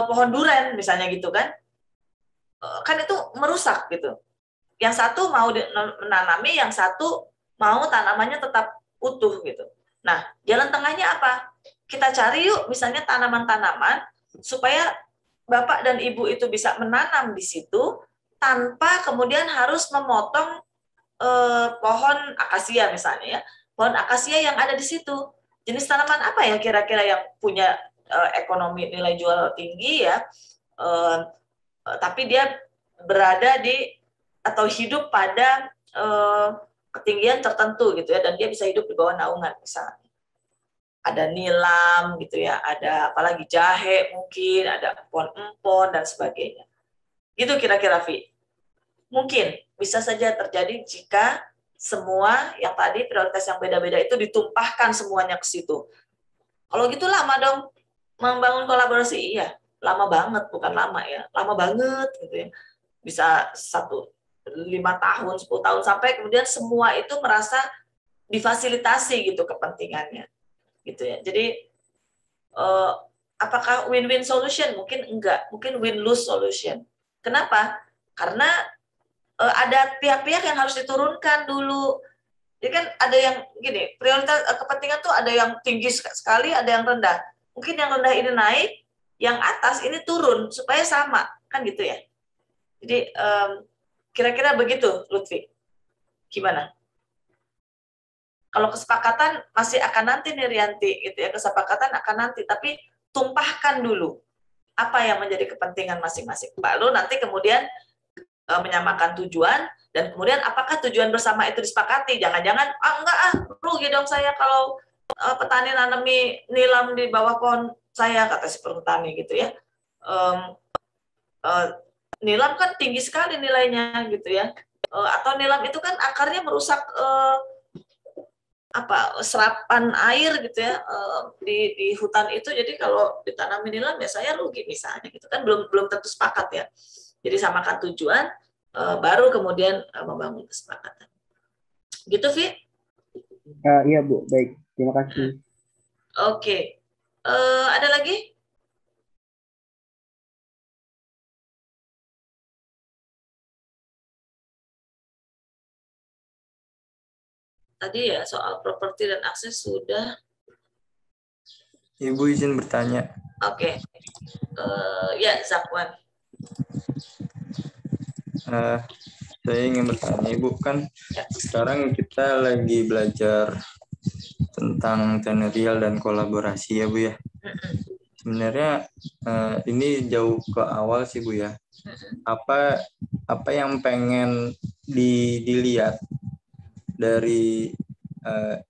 pohon duren misalnya gitu kan, kan itu merusak gitu. Yang satu mau menanami, yang satu mau tanamannya tetap utuh gitu. Nah, jalan tengahnya apa? Kita cari yuk misalnya tanaman-tanaman supaya Bapak dan Ibu itu bisa menanam di situ tanpa kemudian harus memotong pohon akasia misalnya ya. Pohon akasia yang ada di situ. Jenis tanaman apa ya kira-kira yang punya ekonomi nilai jual tinggi ya, tapi dia berada di atau hidup pada ketinggian tertentu gitu ya, dan dia bisa hidup di bawah naungan misalnya. Ada nilam gitu ya, ada apalagi jahe mungkin, ada pohon empon dan sebagainya. Gitu kira-kira Vi. Mungkin bisa saja terjadi jika semua yang tadi prioritas yang beda-beda itu ditumpahkan semuanya ke situ. Kalau gitu lama dong membangun kolaborasi, iya. Lama banget, bukan lama ya, lama banget gitu ya. Bisa 5 tahun, 10 tahun, sampai kemudian semua itu merasa difasilitasi gitu kepentingannya. Gitu ya. Jadi apakah win-win solution? Mungkin enggak, mungkin win-lose solution. Kenapa? Karena ada pihak-pihak yang harus diturunkan dulu. Jadi kan ada yang gini, prioritas kepentingan tuh ada yang tinggi sekali, ada yang rendah. Mungkin yang rendah ini naik, yang atas ini turun supaya sama, kan gitu ya. Jadi kira-kira begitu, Lutfi. Gimana? Kalau kesepakatan masih akan nanti nih Rianti, gitu ya. Kesepakatan akan nanti, tapi tumpahkan dulu apa yang menjadi kepentingan masing-masing. Lalu nanti kemudian menyamakan tujuan, dan kemudian apakah tujuan bersama itu disepakati? Jangan-jangan rugi dong saya kalau petani nanami nilam di bawah pohon saya, kata si perhutani gitu ya. Nilam kan tinggi sekali nilainya gitu ya, atau nilam itu kan akarnya merusak serapan air gitu ya di hutan itu, jadi kalau ditanami nilam ya saya rugi misalnya gitu kan, belum tentu sepakat ya. Jadi samakan tujuan, baru kemudian membangun kesepakatan. Gitu Vi? Iya Bu, baik, terima kasih. Oke. Ada lagi? Tadi ya soal properti dan akses sudah. Ibu izin bertanya. Oke. Ya, Zakwan. Saya ingin bertanya, Ibu, kan sekarang kita lagi belajar tentang tenorial dan kolaborasi ya, Bu ya. Sebenarnya ini jauh ke awal sih, Bu ya. Apa yang pengen dilihat dari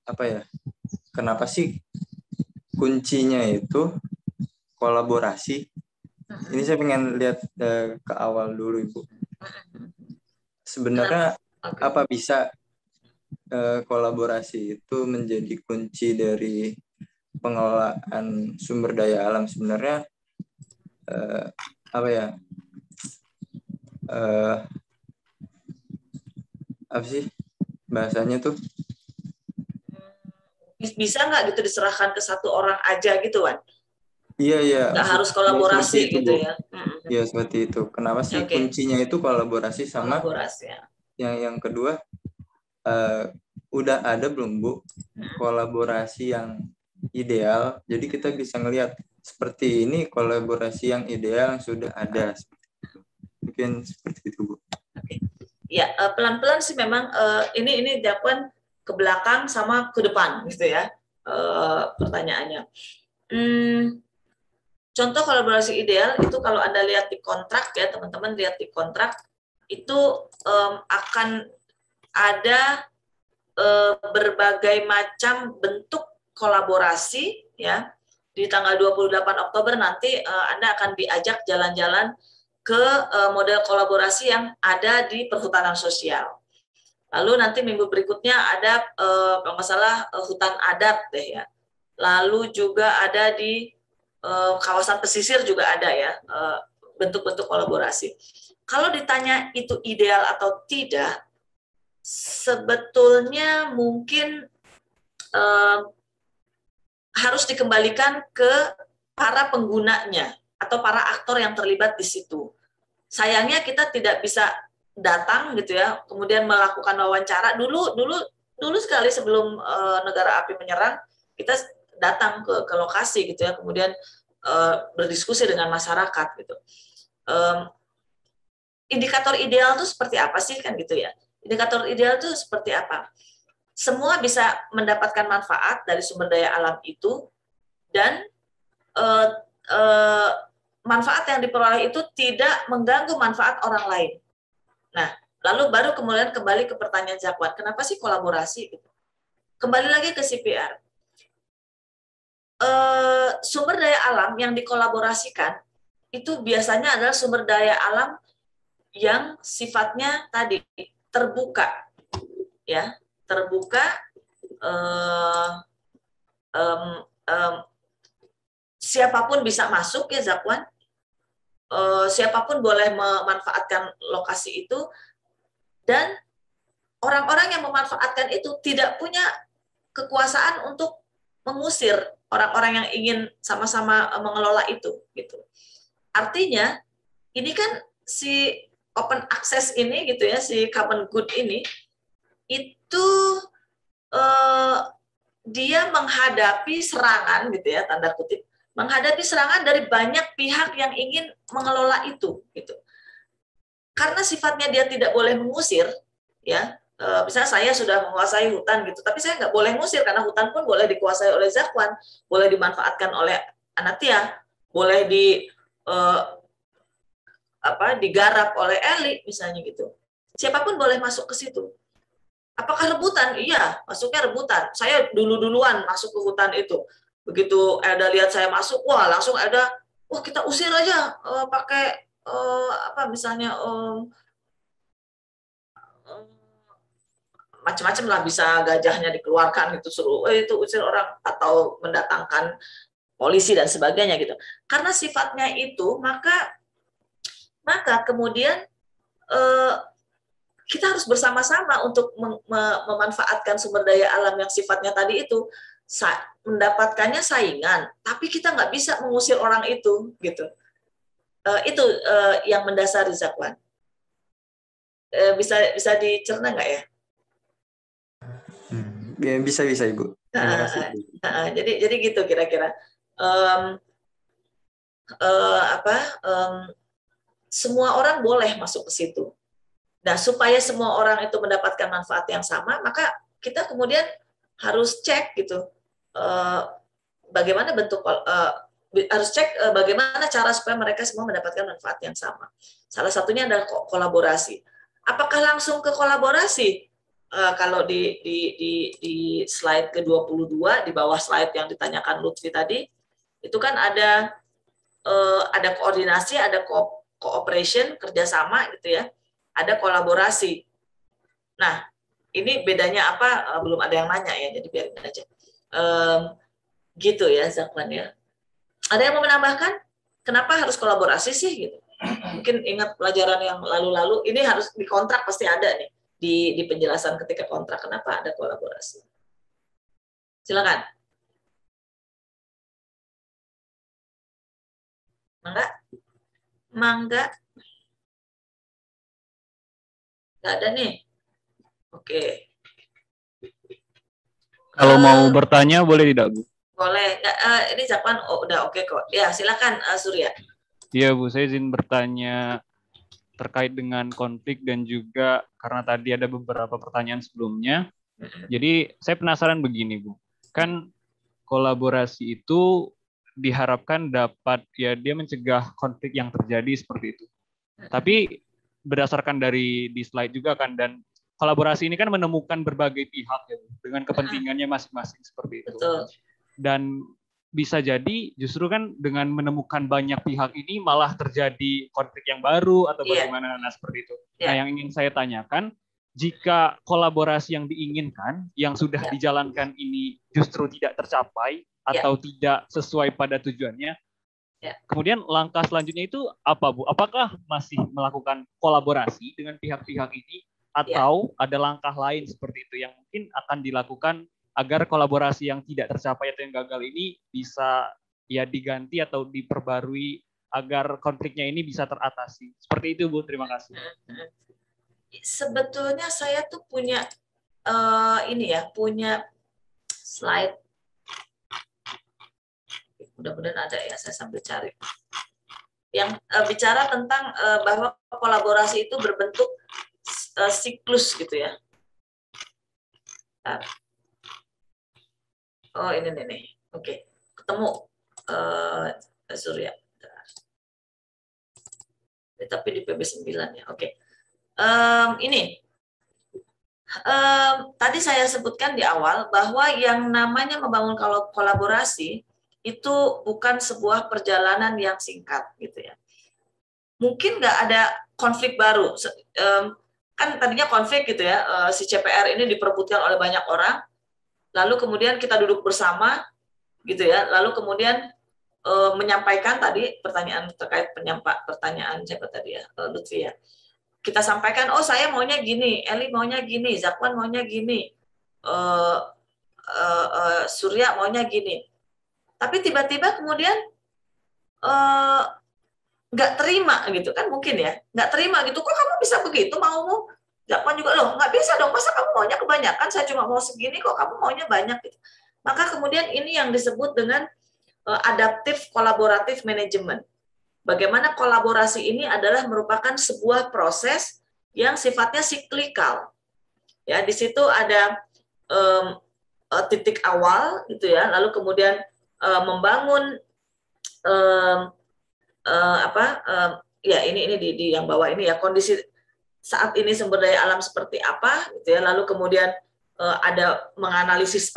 apa ya? Kenapa sih kuncinya itu kolaborasi? Ini saya pengen lihat ke awal dulu, Ibu. Sebenarnya apa bisa kolaborasi itu menjadi kunci dari pengelolaan sumber daya alam? Sebenarnya apa ya? Apa sih bahasanya tuh? Bisa nggak gitu diserahkan ke satu orang aja gitu, Wan? Iya. Nggak harus kolaborasi itu, gitu Bu. ya? Iya, seperti itu. Kenapa sih kuncinya itu kolaborasi sama kolaborasi, ya. Yang kedua, udah ada belum, Bu, kolaborasi yang ideal? Jadi kita bisa ngelihat seperti ini kolaborasi yang ideal yang sudah ada. Mungkin seperti itu, Bu. Ya, pelan-pelan sih memang ini dilakukan ke belakang sama ke depan gitu ya pertanyaannya. Contoh kolaborasi ideal itu kalau Anda lihat di kontrak ya, teman-teman lihat di kontrak itu akan ada berbagai macam bentuk kolaborasi ya. Di tanggal 28 Oktober nanti Anda akan diajak jalan-jalan ke model kolaborasi yang ada di perhutanan sosial. Lalu nanti minggu berikutnya ada kalau nggak salah hutan adat deh ya. Lalu juga ada di kawasan pesisir juga ada ya bentuk-bentuk kolaborasi. Kalau ditanya itu ideal atau tidak, sebetulnya mungkin harus dikembalikan ke para penggunanya atau para aktor yang terlibat di situ. Sayangnya kita tidak bisa datang gitu ya, kemudian melakukan wawancara. Dulu sekali sebelum negara api menyerang, kita datang ke lokasi gitu ya, kemudian berdiskusi dengan masyarakat gitu. Indikator ideal itu seperti apa sih kan gitu ya? Indikator ideal itu seperti apa? Semua bisa mendapatkan manfaat dari sumber daya alam itu dan manfaat yang diperoleh itu tidak mengganggu manfaat orang lain. Nah, lalu baru kemudian kembali ke pertanyaan Zakwan, kenapa sih kolaborasi? Kembali lagi ke CPR. Sumber daya alam yang dikolaborasikan itu biasanya adalah sumber daya alam yang sifatnya tadi terbuka, ya, terbuka. Siapapun bisa masuk ya Zakwan. Siapapun boleh memanfaatkan lokasi itu dan orang-orang yang memanfaatkan itu tidak punya kekuasaan untuk mengusir orang-orang yang ingin sama-sama mengelola itu gitu. Artinya ini kan si open access ini gitu ya, si common good ini itu dia menghadapi serangan gitu ya, tanda kutip, menghadapi serangan dari banyak pihak yang ingin mengelola itu gitu. Karena sifatnya dia tidak boleh mengusir ya. Misalnya saya sudah menguasai hutan gitu, tapi saya nggak boleh mengusir karena hutan pun boleh dikuasai oleh Zakwan, boleh dimanfaatkan oleh Anatia, boleh digarap oleh Eli misalnya gitu. Siapapun boleh masuk ke situ. Apakah rebutan? Iya, masuknya rebutan. Saya duluan masuk ke hutan itu. Begitu Elda lihat saya masuk, wah langsung Elda, wah kita usir aja pakai misalnya macam-macam lah, bisa gajahnya dikeluarkan gitu, suruh itu usir orang atau mendatangkan polisi dan sebagainya gitu. Karena sifatnya itu, maka kemudian kita harus bersama-sama untuk memanfaatkan sumber daya alam yang sifatnya tadi itu. Mendapatkannya saingan, tapi kita nggak bisa mengusir orang itu gitu. Itu yang mendasari Zakwan. Bisa dicerna nggak ya? Bisa Ibu. Terima kasih. Jadi gitu kira-kira. Semua orang boleh masuk ke situ Nah, supaya semua orang itu mendapatkan manfaat yang sama, maka kita kemudian harus cek gitu, bagaimana harus cek bagaimana cara supaya mereka semua mendapatkan manfaat yang sama. Salah satunya adalah kolaborasi. Apakah langsung ke kolaborasi? Kalau di slide ke-22 di bawah slide yang ditanyakan Lutfi tadi, itu kan ada koordinasi, ada cooperation, kerjasama gitu ya, ada kolaborasi. Nah, ini bedanya apa? Belum ada yang nanya ya, jadi biarin aja. Gitu ya, Zakwan ya. Ada yang mau menambahkan? Kenapa harus kolaborasi sih? Gitu. Mungkin ingat pelajaran yang lalu-lalu, ini harus di kontrak pasti ada nih di penjelasan ketika kontrak kenapa ada kolaborasi. Silakan. Mangga. Nggak ada nih. Oke. Kalau mau bertanya boleh tidak, Bu? Boleh. Ini Zakwan udah oke kok. Ya, silakan Surya. Iya, Bu, saya izin bertanya terkait dengan konflik dan juga karena tadi ada beberapa pertanyaan sebelumnya. Jadi saya penasaran begini, Bu. Kan kolaborasi itu diharapkan dapat ya dia mencegah konflik yang terjadi seperti itu. Tapi berdasarkan dari di slide juga kan, dan kolaborasi ini kan menemukan berbagai pihak ya, Bu, dengan kepentingannya masing-masing seperti itu. Betul. Dan bisa jadi justru kan dengan menemukan banyak pihak ini malah terjadi konflik yang baru atau bagaimana, nah seperti itu. Nah, yang ingin saya tanyakan, jika kolaborasi yang diinginkan, yang sudah dijalankan ini justru tidak tercapai atau tidak sesuai pada tujuannya, kemudian langkah selanjutnya itu apa, Bu? Apakah masih melakukan kolaborasi dengan pihak-pihak ini atau ada langkah lain seperti itu yang mungkin akan dilakukan agar kolaborasi yang tidak tercapai atau yang gagal ini bisa ya diganti atau diperbarui agar konfliknya ini bisa teratasi. Seperti itu, Bu. Terima kasih. Sebetulnya saya tuh punya punya slide. Mudah-mudahan ada ya, saya sambil cari. Yang bicara tentang bahwa kolaborasi itu berbentuk siklus gitu ya. Oh, ini nih. Oke. Ketemu Surya. Tapi di PB9 ya. Oke. Ini. Tadi saya sebutkan di awal bahwa yang namanya membangun kolaborasi itu bukan sebuah perjalanan yang singkat gitu ya. Mungkin nggak ada konflik baru. Kan tadinya konflik gitu ya. Si CPR ini diperebutkan oleh banyak orang. Lalu kemudian kita duduk bersama, gitu ya. Lalu kemudian menyampaikan tadi pertanyaan terkait pertanyaan siapa tadi ya, Lutfi ya. Kita sampaikan, oh saya maunya gini, Eli maunya gini, Zakwan maunya gini, Surya maunya gini. Tapi tiba-tiba kemudian nggak terima gitu kan, mungkin ya, nggak terima gitu. Kok kamu bisa begitu maumu? Zakwan juga, loh nggak bisa dong, masa kamu maunya kebanyakan, saya cuma mau segini kok kamu maunya banyak gitu. Maka kemudian ini yang disebut dengan adaptif kolaboratif manajemen. Bagaimana kolaborasi ini adalah merupakan sebuah proses yang sifatnya siklikal. Ya, di situ ada titik awal gitu ya, lalu kemudian membangun ya ini di yang bawah ini ya, kondisi saat ini sumber daya alam seperti apa gitu ya, lalu kemudian ada menganalisis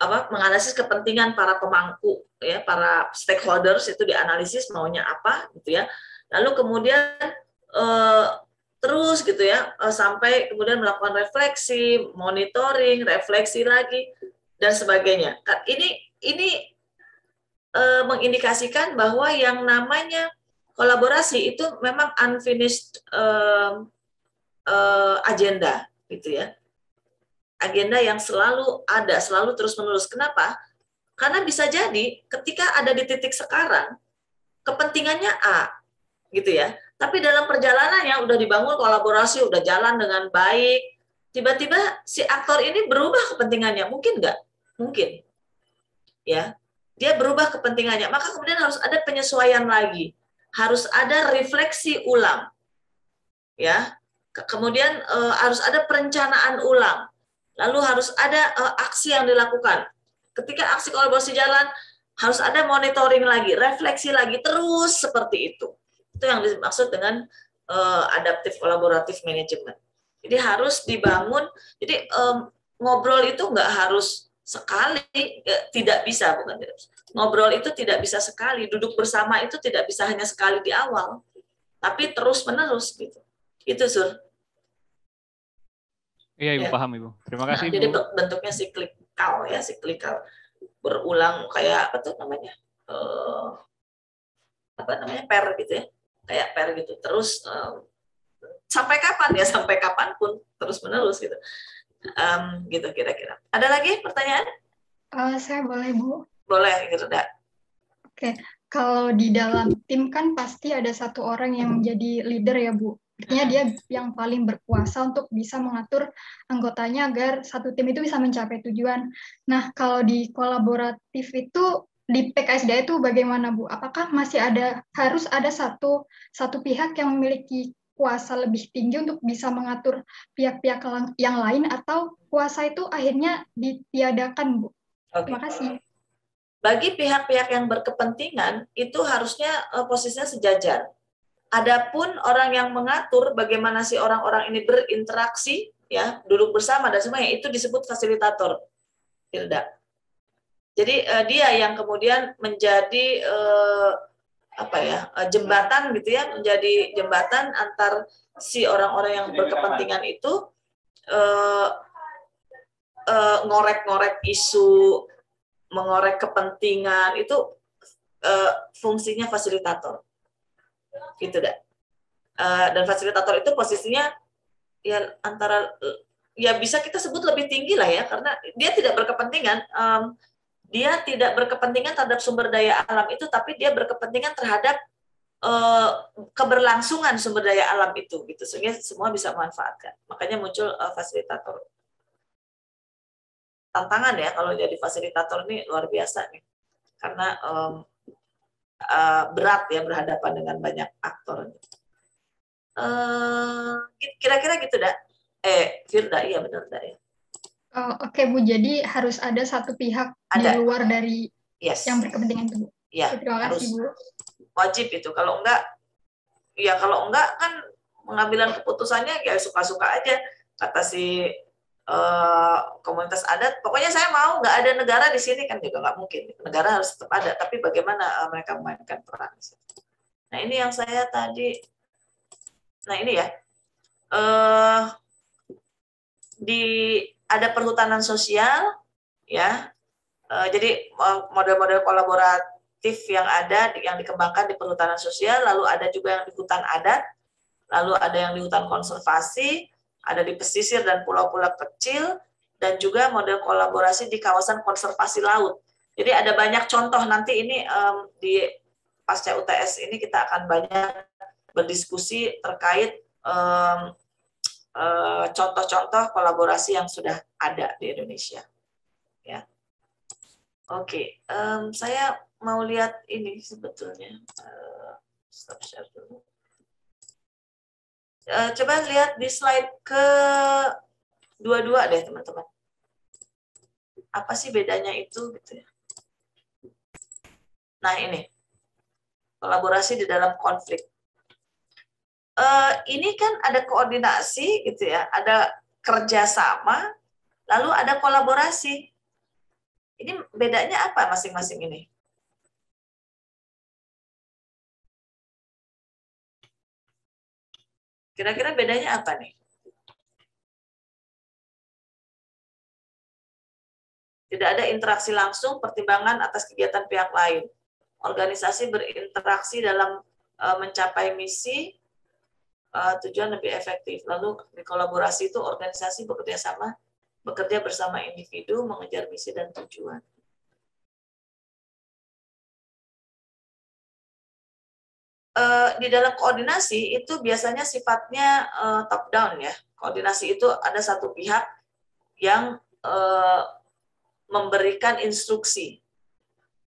menganalisis kepentingan para pemangku ya, para stakeholders itu dianalisis maunya apa gitu ya, lalu kemudian terus gitu ya sampai kemudian melakukan refleksi, monitoring, refleksi lagi dan sebagainya. Ini mengindikasikan bahwa yang namanya kolaborasi itu memang unfinished agenda gitu ya. Agenda yang selalu ada, selalu terus-menerus. Kenapa? Karena bisa jadi ketika ada di titik sekarang, kepentingannya A, gitu ya. Tapi dalam perjalanannya udah dibangun kolaborasi, udah jalan dengan baik, tiba-tiba si aktor ini berubah kepentingannya. Mungkin nggak? Mungkin. Ya, dia berubah kepentingannya. Maka kemudian harus ada penyesuaian lagi. Harus ada refleksi ulang. ya. Kemudian harus ada perencanaan ulang, lalu harus ada aksi yang dilakukan. Ketika aksi kolaborasi jalan, harus ada monitoring lagi, refleksi lagi, terus seperti itu. Itu yang dimaksud dengan adaptive collaborative management. Jadi harus dibangun. Jadi ngobrol itu nggak harus sekali, tidak bisa, bukan tidak bisa. Ngobrol itu tidak bisa sekali, duduk bersama itu tidak bisa hanya sekali di awal, tapi terus menerus gitu. Itu Sur. Iya Ibu, ya. Paham Ibu. Terima kasih Ibu. Jadi bentuknya siklikal ya, siklikal, berulang kayak apa tuh namanya, per gitu ya, kayak per gitu. Terus sampai kapan ya? Sampai kapanpun, terus menerus gitu. Gitu kira-kira. Ada lagi pertanyaan? Saya boleh Bu? Boleh, gitu dah. Oke, kalau di dalam tim kan pasti ada satu orang yang menjadi leader ya Bu. Artinya dia yang paling berkuasa untuk bisa mengatur anggotanya agar satu tim itu bisa mencapai tujuan. Nah, kalau di kolaboratif itu di PKSDA itu bagaimana Bu? Apakah masih harus ada satu pihak yang memiliki kuasa lebih tinggi untuk bisa mengatur pihak-pihak yang lain, atau kuasa itu akhirnya ditiadakan Bu? Okay. Terima kasih. Bagi pihak-pihak yang berkepentingan itu harusnya posisinya sejajar. Adapun orang yang mengatur bagaimana si orang-orang ini berinteraksi, ya, duduk bersama dan semuanya, itu disebut fasilitator, Hilda. Jadi dia yang kemudian menjadi jembatan gitu ya, menjadi jembatan antar si orang-orang yang berkepentingan itu ngorek-ngorek isu, mengorek kepentingan, itu fungsinya fasilitator. Gitu dah. Dan fasilitator itu posisinya ya antara, ya bisa kita sebut lebih tinggi lah ya, karena dia tidak berkepentingan, dia tidak berkepentingan terhadap sumber daya alam itu, tapi dia berkepentingan terhadap keberlangsungan sumber daya alam itu, gitu, sehingga semua bisa memanfaatkan. Makanya muncul fasilitator. Tantangan ya kalau jadi fasilitator ini luar biasa nih, karena berat ya berhadapan dengan banyak aktor. Kira-kira gitu dah. Firda, iya benar dah ya. Oke Bu, jadi harus ada satu pihak di luar dari yang berkepentingan itu Bu. Ya, terima kasih Bu. Wajib itu. Kalau enggak kan pengambilan keputusannya ya suka-suka aja, kata si komunitas adat. Pokoknya saya mau nggak ada negara di sini, kan juga nggak mungkin. Negara harus tetap ada, tapi bagaimana mereka memainkan peran. Nah ini yang saya tadi. Nah ini ya. Ada perhutanan sosial, ya. Jadi model-model kolaboratif yang ada, yang dikembangkan di perhutanan sosial, lalu ada juga yang di hutan adat, lalu ada yang di hutan konservasi, ada di pesisir dan pulau-pulau kecil, dan juga model kolaborasi di kawasan konservasi laut. Jadi ada banyak contoh, nanti ini di pasca UTS ini kita akan banyak berdiskusi terkait contoh-contoh kolaborasi yang sudah ada di Indonesia. Ya. Oke, saya mau lihat ini sebetulnya. Stop share dulu. Coba lihat di slide ke-22 deh teman-teman. Apa sih bedanya itu gitu ya? Nah ini, kolaborasi di dalam konflik. Ini kan ada koordinasi gitu ya, ada kerjasama, lalu ada kolaborasi. Ini bedanya apa masing-masing ini? Kira-kira bedanya apa nih? Tidak ada interaksi langsung, pertimbangan atas kegiatan pihak lain. Organisasi berinteraksi dalam mencapai misi, tujuan lebih efektif. Lalu di kolaborasi itu organisasi bekerja bersama individu, mengejar misi dan tujuan. Di dalam koordinasi itu biasanya sifatnya top down ya. Koordinasi itu ada satu pihak yang memberikan instruksi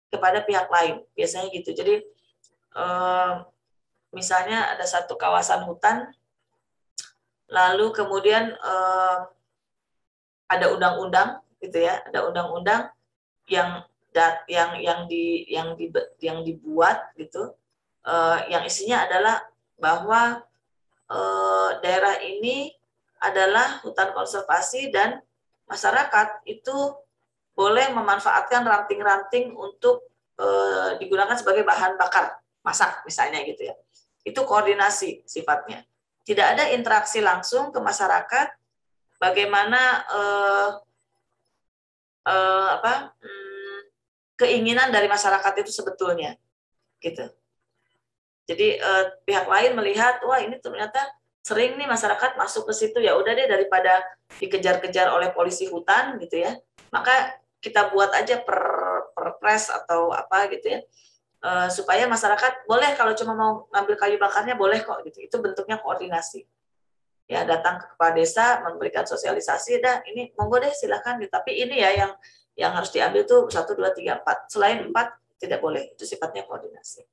kepada pihak lain, biasanya gitu. Jadi misalnya ada satu kawasan hutan, lalu kemudian ada undang-undang gitu ya, ada undang-undang yang dibuat gitu, yang isinya adalah bahwa daerah ini adalah hutan konservasi dan masyarakat itu boleh memanfaatkan ranting-ranting untuk digunakan sebagai bahan bakar masak misalnya gitu ya. Itu koordinasi sifatnya. Tidak ada interaksi langsung ke masyarakat bagaimana keinginan dari masyarakat itu sebetulnya gitu. Jadi pihak lain melihat, wah ini ternyata sering nih masyarakat masuk ke situ, ya udah deh daripada dikejar-kejar oleh polisi hutan gitu ya, maka kita buat aja perpres atau apa gitu ya, supaya masyarakat boleh kalau cuma mau ngambil kayu bakarnya boleh kok gitu. Itu bentuknya koordinasi. Ya datang ke kepala desa memberikan sosialisasi, dah ini monggo deh silakan. Tapi ini ya yang harus diambil tuh 1, 2, 3, 4. Selain 4 tidak boleh. Itu sifatnya koordinasi.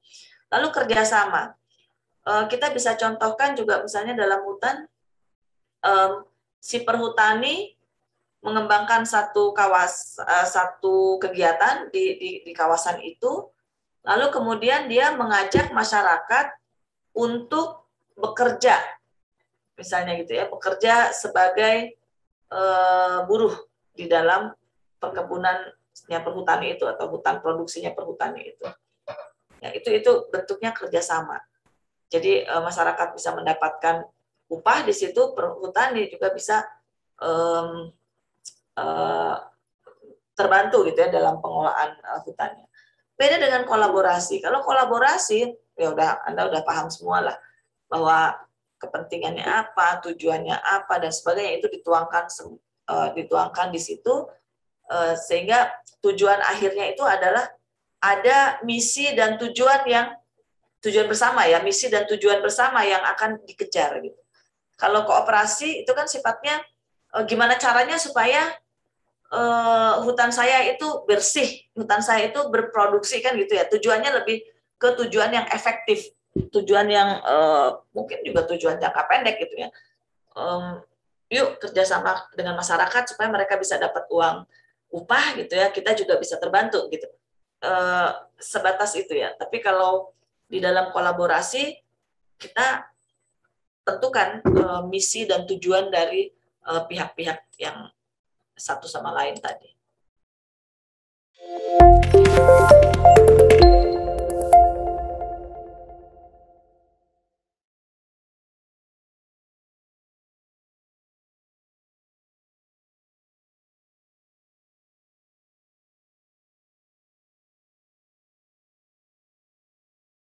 Lalu kerjasama. Kita bisa contohkan juga misalnya dalam hutan, si perhutani mengembangkan satu kegiatan di kawasan itu, lalu kemudian dia mengajak masyarakat untuk bekerja, misalnya gitu ya, bekerja sebagai buruh di dalam perkebunannya perhutani itu atau hutan produksinya perhutani itu. Ya, itu bentuknya kerjasama. Jadi masyarakat bisa mendapatkan upah di situ, perhutani juga bisa terbantu gitu ya dalam pengelolaan hutannya. Beda dengan kolaborasi. Kalau kolaborasi, ya Anda udah paham semua lah bahwa kepentingannya apa, tujuannya apa dan sebagainya, itu dituangkan di situ, sehingga tujuan akhirnya itu adalah ada misi dan tujuan bersama ya, misi dan tujuan bersama yang akan dikejar gitu. Kalau kooperasi itu kan sifatnya gimana caranya supaya hutan saya itu bersih, hutan saya itu berproduksi kan gitu ya. Tujuannya lebih ke tujuan yang efektif, tujuan yang mungkin juga tujuan jangka pendek gitu ya. Yuk kerjasama dengan masyarakat supaya mereka bisa dapat uang upah gitu ya. Kita juga bisa terbantu gitu. Sebatas itu ya. Tapi kalau di dalam kolaborasi kita tentukan misi dan tujuan dari pihak-pihak yang satu sama lain tadi.